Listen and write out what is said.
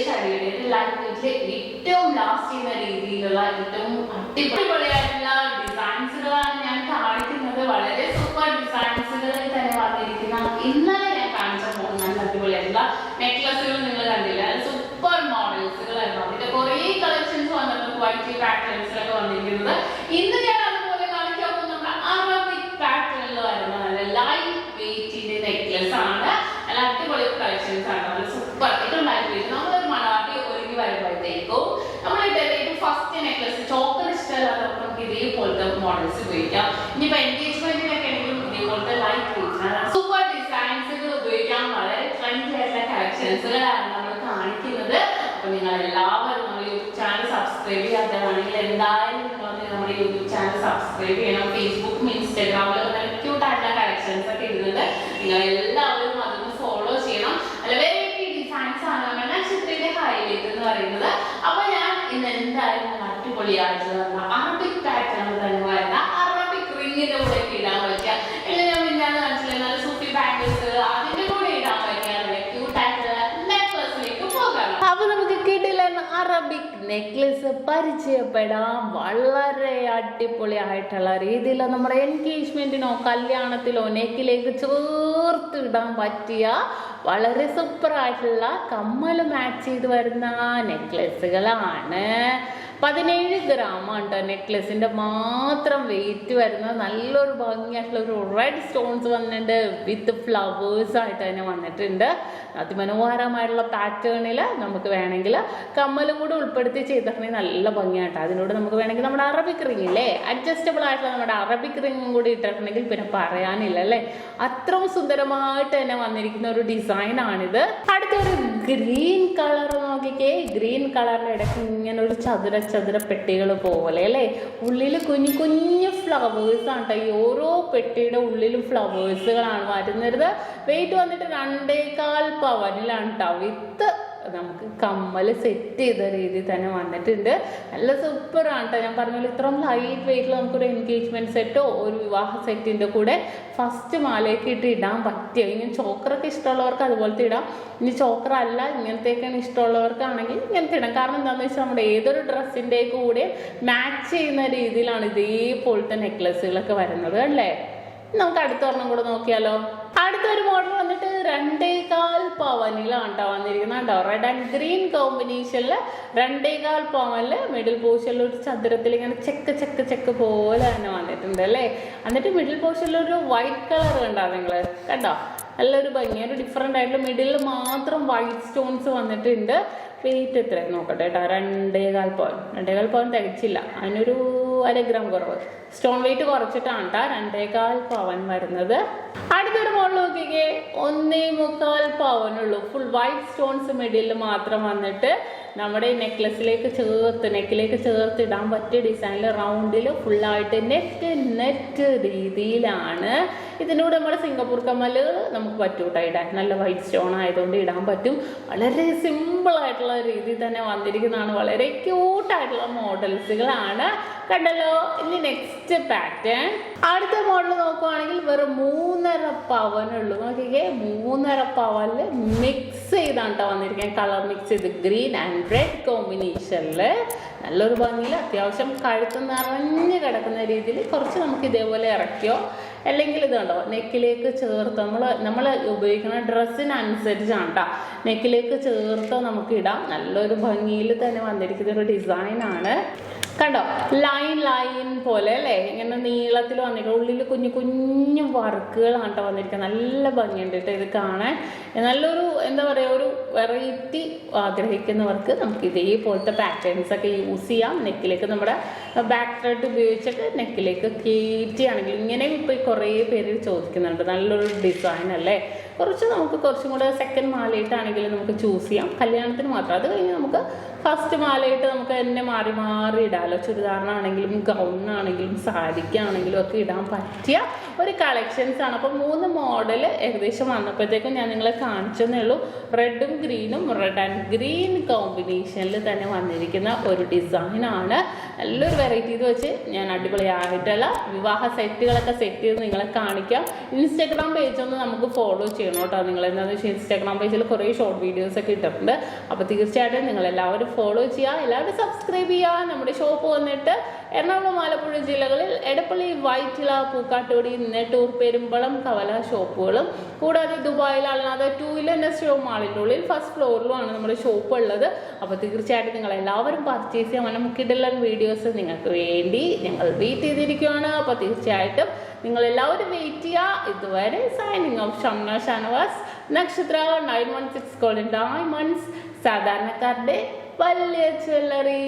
പ്രത്യേകിച്ച് അടിപൊളി ലൈഫ് വെയിറ്റിൽ ഏറ്റവും ലാസ്റ്റ് ചെയ്യുന്ന രീതിയിലുള്ള ഏറ്റവും അടിപൊളിയായിട്ടുള്ള ഡിസൈൻസുകളാണ് ഞാൻ കാണിക്കുന്നത്. വളരെ സൂപ്പർ ഡിസൈൻസുകളിൽ തന്നെ വന്നിരിക്കുന്ന ഇന്നലെ ഞാൻ കാണിച്ച നല്ല അടിപൊളിയായിട്ടുള്ള നെക്ലസുകൾ നിങ്ങൾ കണ്ടില്ല, സൂപ്പർ മോഡൽസുകളായിരുന്നു. അതിന്റെ കുറെ കളക്ഷൻസ് വന്നിട്ടുണ്ട്, വൈറ്റ് പാറ്റേൺസിലൊക്കെ വന്നിരിക്കുന്നത്. ഇന്ന് ഞാൻ അതുപോലെ കാണിക്കാൻ പോകുന്ന അറബിക് പാറ്റേണിൽ വരുന്ന നല്ല ലൈറ്റ് വെയിറ്റിന്റെ നെക്ലസ് ആണ്. നല്ല അടിപൊളി കളക്ഷൻസ് ആണ്, നല്ല സൂപ്പർ ഏറ്റവും ലൈറ്റ് വെയിറ്റ്. നമ്മളൊരു മണവാട്ടി ഒരുങ്ങി വരുമ്പോഴത്തേക്കും നമ്മൾ ഫസ്റ്റ് നെക്ലസ് ചോക്കർ ഇഷ്ടമല്ലാത്തവർക്ക് നമുക്ക് ഇതേപോലത്തെ മോഡൽസ് ഉപയോഗിക്കാം. ഇനിയിപ്പോ എൻഗേജ്മെന്റിനൊക്കെ ആണെങ്കിലും ഇതേപോലത്തെ ലൈറ്റ് വെയിറ്റ് സൂപ്പർ ഡിസൈൻസുകൾ ഉപയോഗിക്കാൻ വളരെ ട്രെൻഡി ആയിട്ടുള്ള കളക്ഷൻസുകളാണ് നമ്മൾ കാണിക്കുന്നത്. അപ്പൊ നിങ്ങൾ എല്ലാവരും നമ്മുടെ യൂട്യൂബ് ചാനൽ സബ്സ്ക്രൈബ് ചെയ്യാത്തതാണെങ്കിൽ എന്തായാലും നിങ്ങൾ നമ്മുടെ യൂട്യൂബ് ചാനൽ സബ്സ്ക്രൈബ് ചെയ്യണം. ഫേസ്ബുക്കും ഇൻസ്റ്റാഗ്രാമിലും നല്ല ക്യൂട്ട് ആയിട്ടുള്ള കളക്ഷൻസ് ഒക്കെ ഇടുന്നത് നിങ്ങൾ എല്ലാവരും അതൊന്ന് ഫോളോ ചെയ്യണം. അല്ല വെറൈറ്റി ഡിസൈൻസ് ആണ് നമ്മുടെ നക്ഷത്രയുടെ ഹൈലൈറ്റ് എന്ന് പറയുന്നത്. അപ്പൊ ഞാൻ ഇന്ന് എന്തായാലും അടിപൊളിയായിട്ടുള്ള അറബിക് പാറ്റേൺ തന്നെ വരുന്ന അറബിക് റിങ്ങിന്റെ കൂടെ ഇടാൻ പറ്റുക എന്ന് ഞാൻ മിന്നാന്ന് കാണിച്ചില്ല. നല്ല സൂഫി ബാംഗിൾസ് അതിന്റെ കൂടെ ഇടാൻ പറ്റിയ ക്യൂട്ട് ആയിട്ടുള്ള നെക്ലസിലേക്ക് പോകാം. അപ്പൊ നമുക്ക് കിട്ടില്ല അറബിക് നെക്ലസ് പരിചയപ്പെടാം. വളരെ അടിപൊളിയായിട്ടുള്ള രീതിയിൽ നമ്മുടെ എൻഗേജ്മെന്റിനോ കല്യാണത്തിലോ നെക്കിലേക്ക് ചേർത്ത് ഇടാൻ പറ്റിയ വളരെ സൂപ്പർ ആയിട്ടുള്ള കമ്മൽ മാച്ച് ചെയ്ത് വരുന്ന നെക്ലസുകളാണ്. 17 ഗ്രാമാണ് കേട്ടോ നെക്ലസിന്റെ മാത്രം വെയിറ്റ് വരുന്നത്. നല്ലൊരു ഭംഗിയായിട്ടുള്ള ഒരു റെഡ് സ്റ്റോൺസ് വന്നിട്ടുണ്ട്, വിത്ത് ഫ്ലവേഴ്സ് ആയിട്ട് തന്നെ വന്നിട്ടുണ്ട്. അതിമനോഹരമായിട്ടുള്ള പാറ്റേണിൽ നമുക്ക് വേണമെങ്കിൽ കമ്മലും കൂടെ ഉൾപ്പെടുത്തി ചെയ്തിട്ടുണ്ടെങ്കിൽ നല്ല ഭംഗിയായിട്ട്. അതിനോട് നമുക്ക് വേണമെങ്കിൽ നമ്മുടെ അറബിക് റിങ്ങില്ലേ, അഡ്ജസ്റ്റബിൾ ആയിട്ടുള്ള നമ്മുടെ അറബിക് റിങ്ങും കൂടി ഇട്ടിട്ടുണ്ടെങ്കിൽ പിന്നെ പറയാനില്ല അല്ലേ. അത്രയും സുന്ദരമായിട്ട് തന്നെ വന്നിരിക്കുന്ന ഒരു ഡിസൈൻ ആണിത്. അടുത്തൊരു ഗ്രീൻ കളർ നോക്കിക്കേ. ഗ്രീൻ കളറിന്റെ ഇടയ്ക്ക് ഇങ്ങനെ ഒരു ചതുര പെട്ടികൾ പോലെ അല്ലേ, ഉള്ളിൽ കുഞ്ഞു കുഞ്ഞു ഫ്ലവേഴ്സ് ആണ് കേട്ടോ. ഈ ഓരോ പെട്ടിയുടെ ഉള്ളിലും ഫ്ലവേഴ്സുകളാണ് വരുന്നത്. വെയിറ്റ് വന്നിട്ട് 2.25 പവനിലാണ് കേട്ടോ. വിത്ത് നമുക്ക് കമ്മൽ സെറ്റ് ചെയ്ത രീതിയിൽ തന്നെ വന്നിട്ടുണ്ട്. നല്ല സൂപ്പറാണ് കേട്ടോ. ഞാൻ പറഞ്ഞ പോലെ ഇത്രയും ലൈറ്റ് വെയിറ്റിൽ നമുക്കൊരു എൻഗേജ്മെന്റ് സെറ്റോ ഒരു വിവാഹ സെറ്റിന്റെ കൂടെ ഫസ്റ്റ് മാലയൊക്കെ ഇട്ട് ഇടാൻ പറ്റിയ, ഇങ്ങനെ ചോക്കറൊക്കെ ഇഷ്ടമുള്ളവർക്ക് അതുപോലത്തെ ഇടാം. ഇനി ചോക്കർ അല്ല ഇങ്ങനത്തേക്കാണ് ഇഷ്ടമുള്ളവർക്കാണെങ്കിൽ ഇങ്ങനത്തെ ഇടാം. കാരണം എന്താണെന്ന് വെച്ചാൽ നമ്മുടെ ഏതൊരു ഡ്രസ്സിൻ്റെ കൂടെ മാച്ച് ചെയ്യുന്ന രീതിയിലാണ് ഇതേപോലത്തെ നെക്ലസുകളൊക്കെ വരുന്നത് അല്ലേ. നമുക്ക് അടുത്തൊരെണ്ണം കൂടെ നോക്കിയാലോ. അടുത്തൊരു മോഡൽ വന്നിട്ട് 2.25 പവനിലാണ് കേട്ടോ വന്നിരിക്കുന്നത് കേട്ടോ. റെഡ് ആൻഡ് ഗ്രീൻ കോമ്പിനേഷനിൽ 2.25 പവനിൽ മിഡിൽ പോർഷനിൽ ഒരു ചതുരത്തിൽ ഇങ്ങനെ ചെക്ക് പോലെ തന്നെ വന്നിട്ടുണ്ട് അല്ലേ. എന്നിട്ട് മിഡിൽ പോർഷനിൽ ഒരു വൈറ്റ് കളർ കണ്ടോ നിങ്ങൾ, കണ്ടോ നല്ലൊരു ഭംഗി, ഒരു ഡിഫറെൻ്റ് ആയിട്ടുള്ള മിഡിൽ മാത്രം വൈറ്റ് സ്റ്റോൺസ് വന്നിട്ടുണ്ട്. വെയിറ്റ് എത്രയാണ് നോക്കട്ടെ കേട്ടോ. 2.25 പവൻ തികച്ചില്ല, അതിനൊരു 1 ഗ്രാം കുറവ്. സ്റ്റോൺ വെയിറ്റ് കുറച്ചിട്ടാണ് കേട്ടോ 2.25 പവൻ വരുന്നത്. അടുത്തൊരു മോഡൽ നോക്കിക്കേ, 1.25 പവനുള്ളൂ. ഫുൾ വൈറ്റ് സ്റ്റോൺസ് മിഡിൽ മാത്രം വന്നിട്ട് നമ്മുടെ നെക്ലസിലേക്ക് നെക്കിലേക്ക് ചേർത്ത് ഇടാൻ പറ്റിയ ഡിസൈനിൽ റൗണ്ടിൽ ഫുള്ളായിട്ട് നെറ്റ് രീതിയിലാണ്. ഇതിനൂടെ നമ്മുടെ സിംഗപ്പൂർ കമ്മല് നമുക്ക് പറ്റൂട്ടോ ഇടാൻ. നല്ല വൈറ്റ് സ്റ്റോൺ ആയതുകൊണ്ട് ഇടാൻ പറ്റും. വളരെ സിമ്പിൾ ആയിട്ടുള്ള രീതിയിൽ തന്നെ വന്നിരിക്കുന്നതാണ്. വളരെ ക്യൂട്ടായിട്ടുള്ള മോഡൽസുകളാണ് കണ്ടല്ലോ. ഇനി നെക്സ്റ്റ് പാറ്റേൺ അടുത്ത മോഡൽ നോക്കുവാണെങ്കിൽ വെറും 3.5 പവനുള്ളൂ. നോക്കിക്കേ, 3.5 പവനിൽ മിക്സ് ചെയ്താണ് കേട്ടോ വന്നിരിക്കുന്നത്. കളർ മിക്സ് ചെയ്ത് ഗ്രീൻ ആൻഡ് റെഡ് കോമ്പിനേഷനിൽ നല്ലൊരു ഭംഗിയിൽ അത്യാവശ്യം കഴുത്ത് നിറഞ്ഞ് കിടക്കുന്ന രീതിയിൽ കുറച്ച് നമുക്ക് ഇതേപോലെ ഇറക്കിയോ അല്ലെങ്കിൽ ഇതുണ്ടോ നെക്കിലേക്ക് ചേർത്ത് നമ്മൾ ഉപയോഗിക്കുന്ന ഡ്രസ്സിനനുസരിച്ചാണ് കേട്ടോ നെക്കിലേക്ക് ചേർത്ത് നമുക്ക് ഇടാം. നല്ലൊരു ഭംഗിയിൽ തന്നെ വന്നിരിക്കുന്ന ഒരു ഡിസൈനാണ് കണ്ടോ. ലൈൻ പോലെ അല്ലേ, ഇങ്ങനെ നീളത്തിൽ വന്നിരിക്കുക. ഉള്ളിൽ കുഞ്ഞു വർക്കുകളാണ് കേട്ടോ വന്നിരിക്കുന്നത്. നല്ല ഭംഗിയുണ്ട് കേട്ടോ ഇത് കാണാൻ. നല്ലൊരു എന്താ പറയുക, ഒരു വെറൈറ്റി ആഗ്രഹിക്കുന്നവർക്ക് നമുക്ക് ഇതേപോലത്തെ പാറ്റേൺസ് ഒക്കെ യൂസ് ചെയ്യാം. നെക്കിലേക്ക് നമ്മുടെ ബാക്ക് ത്രെഡ് ഉപയോഗിച്ചിട്ട് നെക്കിലേക്ക് കയറ്റിയാണെങ്കിൽ ഇങ്ങനെയും ഇപ്പോൾ കുറേ പേര് ചോദിക്കുന്നുണ്ട്. നല്ലൊരു ഡിസൈൻ അല്ലേ. കുറച്ചും കൂടെ സെക്കൻഡ് മാലയിട്ടാണെങ്കിലും നമുക്ക് ചൂസ് ചെയ്യാം. കല്യാണത്തിന് മാത്രം. അത് കഴിഞ്ഞ് നമുക്ക് ഫസ്റ്റ് മാലയിട്ട് നമുക്ക് തന്നെ മാറി ഇടാമല്ലോ. ചുരിദാറിനാണെങ്കിലും ഗൗണിനാണെങ്കിലും സാരിക്കാണെങ്കിലും ഒക്കെ ഇടാൻ പറ്റിയ ഒരു കളക്ഷൻസ് ആണ്. അപ്പോൾ 3 മോഡൽ ഏകദേശം വന്നപ്പോഴത്തേക്കും ഞാൻ നിങ്ങളെ കാണിച്ചെന്നേ ഉള്ളൂ. റെഡും ഗ്രീനും റെഡ് ആൻഡ് ഗ്രീൻ കോമ്പിനേഷനിൽ തന്നെ വന്നിരിക്കുന്ന ഒരു ഡിസൈനാണ്. നല്ലൊരു വെറൈറ്റി ഇത് വെച്ച് ഞാൻ അടിപൊളിയായിട്ടുള്ള വിവാഹ സെറ്റുകളൊക്കെ സെറ്റ് ചെയ്ത് നിങ്ങളെ കാണിക്കാം. ഇൻസ്റ്റാഗ്രാം പേജ് ഒന്ന് നമുക്ക് ഫോളോ ചെയ്യാം. ചെയ്യണം കേട്ടോ. നിങ്ങൾ എന്താണെന്ന് വെച്ചാൽ ഇൻസ്റ്റാഗ്രാം പേജിൽ കുറേ ഷോർട്ട് വീഡിയോസ് ഒക്കെ ഇട്ടിട്ടുണ്ട്. അപ്പോൾ തീർച്ചയായിട്ടും നിങ്ങൾ എല്ലാവരും ഫോളോ ചെയ്യുക, എല്ലാവരും സബ്സ്ക്രൈബ് ചെയ്യുക. നമ്മുടെ ഷോപ്പ് വന്നിട്ട് എറണാകുളം ആലപ്പുഴ ജില്ലകളിൽ എടപ്പള്ളി, വൈറ്റില, പൂക്കാട്ടോടി, നെട്ടൂർ, പെരുമ്പളം, കവല ഷോപ്പുകളും കൂടാതെ ദുബായിൽ അല്ലാതെ 2 ഇൻഡസ്ട്രിയൽ മാളിൻ്റെ ഉള്ളിൽ ഫസ്റ്റ് ഫ്ലോറിലുമാണ് നമ്മുടെ ഷോപ്പ് ഉള്ളത്. അപ്പോൾ തീർച്ചയായിട്ടും നിങ്ങൾ എല്ലാവരും പർച്ചേസ് ചെയ്യാൻ നമുക്കിടലുള്ള വീഡിയോസ് നിങ്ങൾക്ക് വേണ്ടി ഞങ്ങൾ വെയിറ്റ് ചെയ്തിരിക്കുകയാണ്. അപ്പോൾ തീർച്ചയായിട്ടും നിങ്ങൾ എല്ലാവരും വെയിറ്റ് ചെയ്യുക. ഇതുവരെ സൈനിങ് ഓഫ് ഷംന ഷാനവാസ്, നക്ഷത്ര 916 ഗോൾഡൻ ഡയമണ്ട്സ്, സാധാരണക്കാരുടെ വലിയ ജ്വല്ലറി.